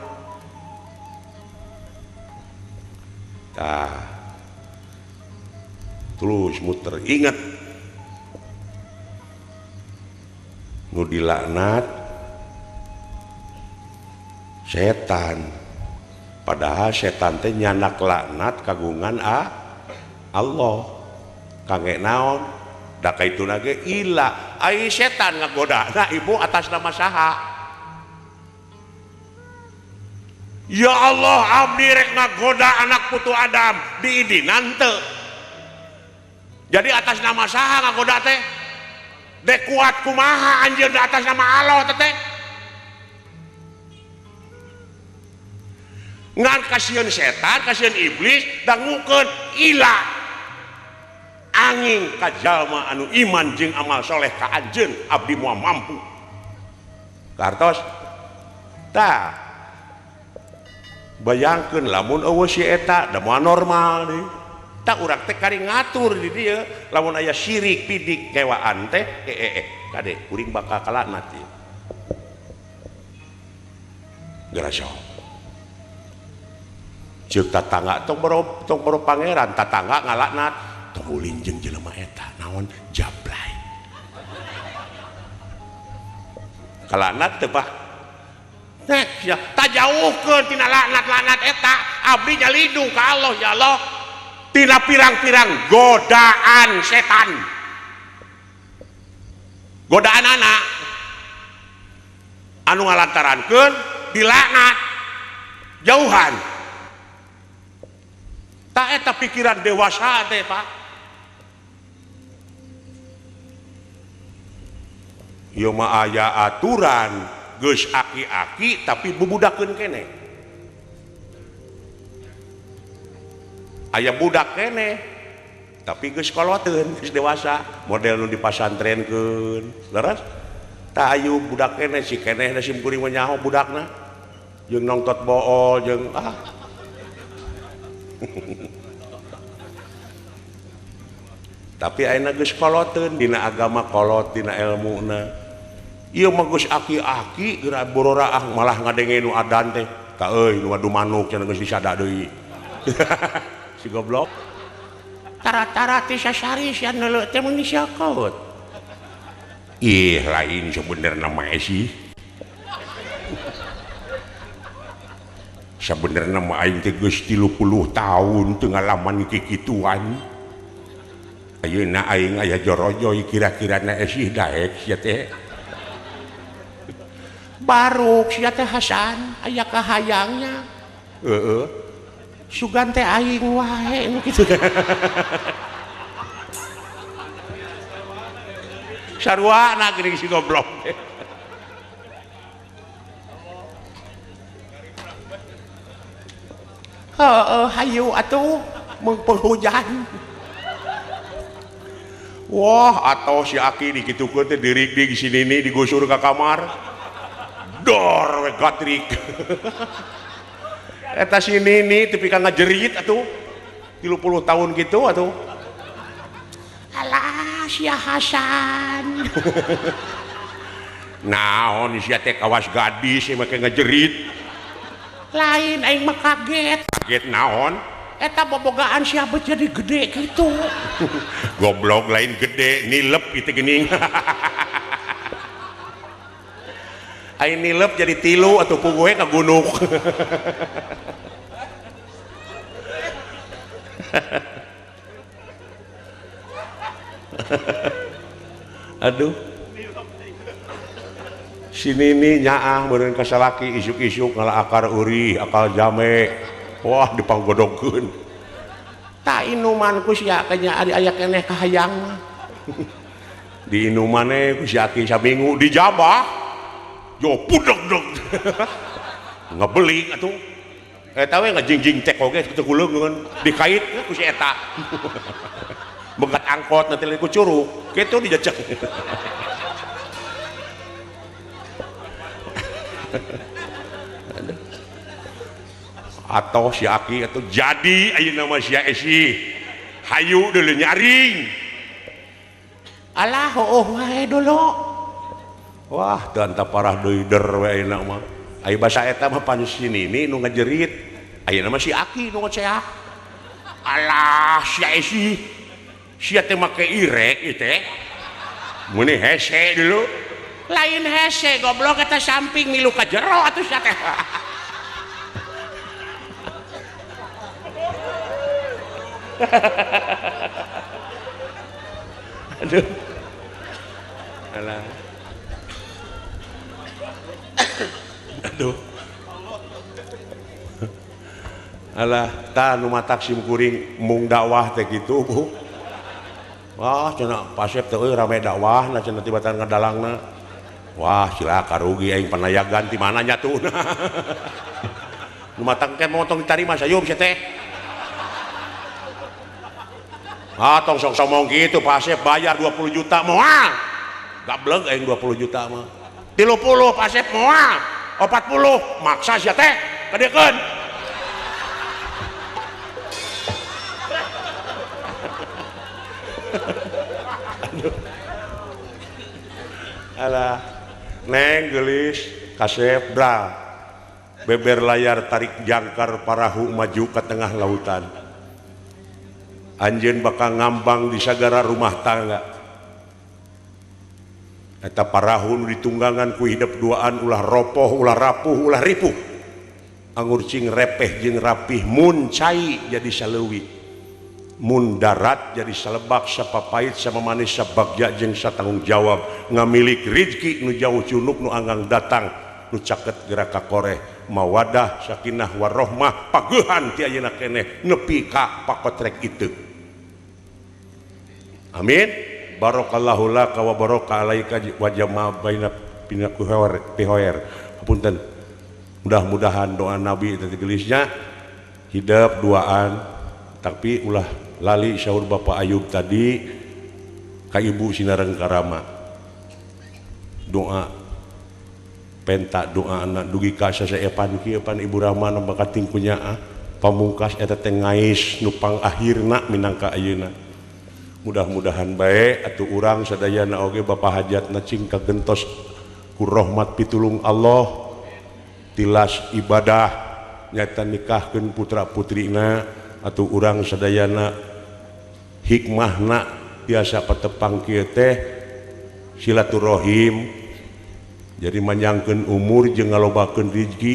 terus muter inget nu dilaknat setan padahal setan teh nyanak laknat kagungan Allah kangge naon da kaituna ge ila ai setan ngagodana ibu atas nama saha ya Allah abdi rek ngagoda anak putu Adam diidinan teu jadi atas nama saha ngagoda teh dek kuat kumaha anjeun di atas nama Allah teh ngan kasieun setan kasieun iblis dangukeun ila angin ka jalma anu iman jeung amal soleh ka anjeun abdi moal mampu kartos tah bayangkeun lamun eueuh si eta da moal normal deui tah urang teh kari ngatur di dieu lamun aya syirik pidik kewaan teh kade kuring bakal kalaknat ieu garaso ceuk tatangga tong boro pangeran tatangga ngalaknat tong ulin jeung jelema eta naon jablay kalaknat teu bah nek ya tajauhkeun tina laknat-laknat eta abdi nyalidu ka Allah ya Allah tina pirang-pirang godaan setan godaan anak anu ngalantarankeun dilaknat jauhan tak eta pikiran dewasa teh Pak ieu mah aya aturan geus aki-aki tapi bubudakeun keneh aya budak keneh tapi geus koloteun geus dewasa model nu dipasantrenkeun leres tah ayu budak keneh si keneh da sim kuring mah nyaho budakna jeung nongtot bool jeung tapi ayeuna geus koloteun dina agama kolot dina ilmuna ieu mah geus aki-aki geura borora malah ngadenge nu adan teh ka euy nu adu manuk cenah geus disada deui si goblok tara-tara teh sasari sia neuleuh teh mun disiakot ih lain sebenarnya mah sih sebenarnya mah aing teh geus 30 tahun teu ngalaman kikituan ayeuna aing aya jorojoy kira-kirana sih daek sia teh baruk sia teh Hasan aya kahayangnya sugan teh aing wae nu kitu sarwana geuning si goblok hayu atuh mung penghujan wah atau si Aki dikitukeun teh dirik di sini nih digusur ke kamar dor we gatrik eta si Nini tapi kan ngajerit atuh 30 tahun gitu atuh alah sia Hasan naon sia teh kawas gadis make ngajerit lain aing mah kaget naon eta bobogaan siapa jadi gede gitu goblok lain gede nilep itu gening aing nilep jadi tilu atau puguhe ka gunung aduh sini nih nyaah meureun ka salaki isuk-isuk ngala akar uri akal jame wah dipanggodogkeun tak inuman ku sia kanya aya keneh kahayang di inumane ku si Aki saminggu dijabah jo pudeg-deg ngebeling atuh eta we ngajingjing tek oge teu kuleungeun dikait ku si eta begat angkot nanti ku curug kitu dijecek atau si Aki atau jadi ayeuna mah sia esi hayu deuleu nyaring alah heueuh wae dulu wah teu anta parah deui der we ayeuna mah aya basa eta mah pan si Nini nu ngajerit ayeuna mah si Aki nu ngoceah alah sia esi sia teh make irek ieu teh muni hese dulu lain hese goblok eta samping milu ka jero atuh sia teh aduh alah aduh alah tah nu matak sim kuring mung dakwah teh kitu Bu wah cenah pasep teh euy rame dakwahna cenah tibatan ngadalangna wah cilaka rugi aing panayagan di mana nyatuna nu matak teh motong ditarima sayeup sia teh tong sok somong gitu pasep bayar 20 juta moal gableng aing 20 juta mah 30 pasep moal 40 maksa sia teh kadekeun alah neng gelis kasep bra beber layar tarik jangkar parahu maju ke tengah lautan anjeun bakal ngambang di sagara rumah tangga eta parahu nu ditunggangan ku hidup duaan ulah ropoh ulah rapuh ulah ripuh anggur cing repeh jeung rapih mun cai jadi saleuwi mun darat jadi salebak sapapait sama manis sabagja jeung satanggung jawab ngamilik rezeki nu jauh cunuk nu anggang datang nu caket gerak ka koreh mawadah sakinah warahmah pageuhan ti ayeuna keneh nepi ka pakotrek itu amin barakallahu laka wa baraka alaika wa jama baina pihoer hapunten mudah-mudahan doa Nabi tadi gelisnya hidup duaan tapi ulah lali syaur Bapak Ayub tadi ka Ibu Sinareng Karama doa penta doa anak dugi ka sasaepan kieu pan Ibu Rahma bakat tingkunya pamungkas eta teh ngais nu pang akhirna minangka ayeuna mudah-mudahan bae atuh urang sadayana oge Bapak hajatna cing kagentos ku rahmat pitulung Allah tilas ibadah nyata nikahkeun putra putrina atuh urang sadayana hikmahna biasa patepang kieu teh silaturahim jadi manjangkeun umur jeung ngalobakeun rezeki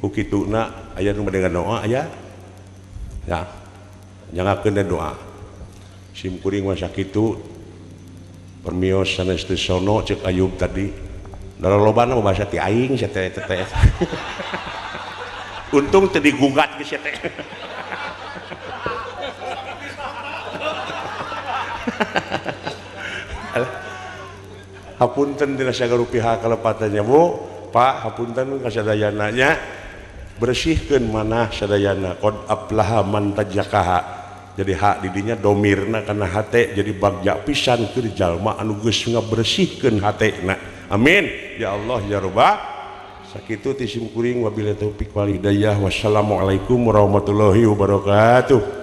ku kituna aya nu dengan doa aya ya jangakeun doa sim kuring mah sakitu permios sanes teu sono ceuk Ayub tadi darolobana mah bahasa ti aing sia teh untung teu digugat geus sia teh hapunten dina sagala pihak kalepatannya Bu Pak hapunten kasadayananya bersihkeun manah sadayana qad aflaha man tajakaha jadi hak didinya domirna karena hate jadi bagja pisan ke jalma anu geus ngabersihkeun hatena. Amin ya Allah ya Rabbah. Sakitu ti sim kuring wabillahi taufik wal hidayah. Wassalamualaikum warahmatullahi wabarakatuh.